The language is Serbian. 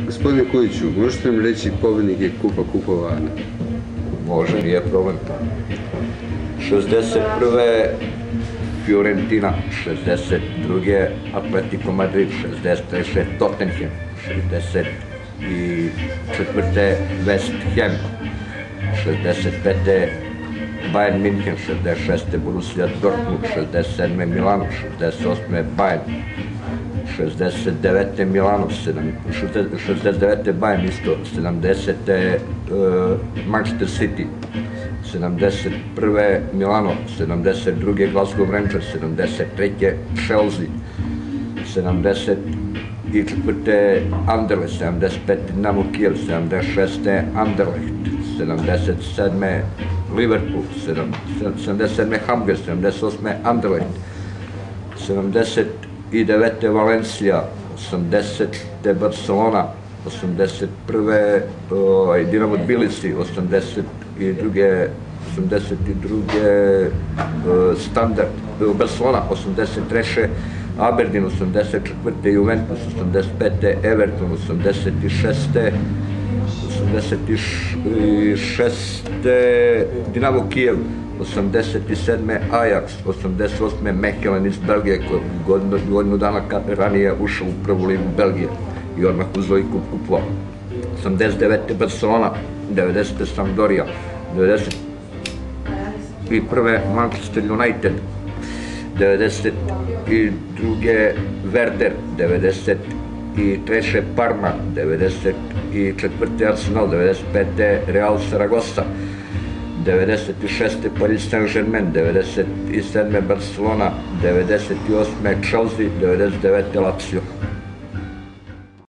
Gospodine Kojiću, možete nam reći pobednike Kupa kupova? Može, nije problem. 61. Fiorentina, 62. Atletico Madrid, 63. Tottenham, 64. West Ham, 65. Bayern München, 66. Borussia Dortmund, 67. Milano, 68. Bayern, 69. Milano, 69. Bayern isto, 70. Manchester City, 71. Milano, 72. Glasgow Rangers, 73. Chelsea, 74. Anderlecht, 75. Dinamo Kiev, 76. Anderlecht, 77. Liverpool, 77. Hamburg, 78. Anderlecht, 79. Valencia, 80. Barcelona, 81. Dinamo Tbilisi, 82. Standard Barcelona, 83. Aberdeen, 84. Juventus, 85. Everton, 86. Dinamo Kijev, 87. Ajax, 88. Mechelen iz Belgije, koji godinu dana ranije ušao u prvu ligu Belgije i odmah uzeo i kup kupova. 89. Barcelona, 90. Sampdoria, 91. Manchester United, 92. Werder, 93. Parma, 94. Arsenal, 95. Real Saragossa, 96. Paris Saint-Germain, 97. Barcelona, 98. Chelsea, 99. Lazio.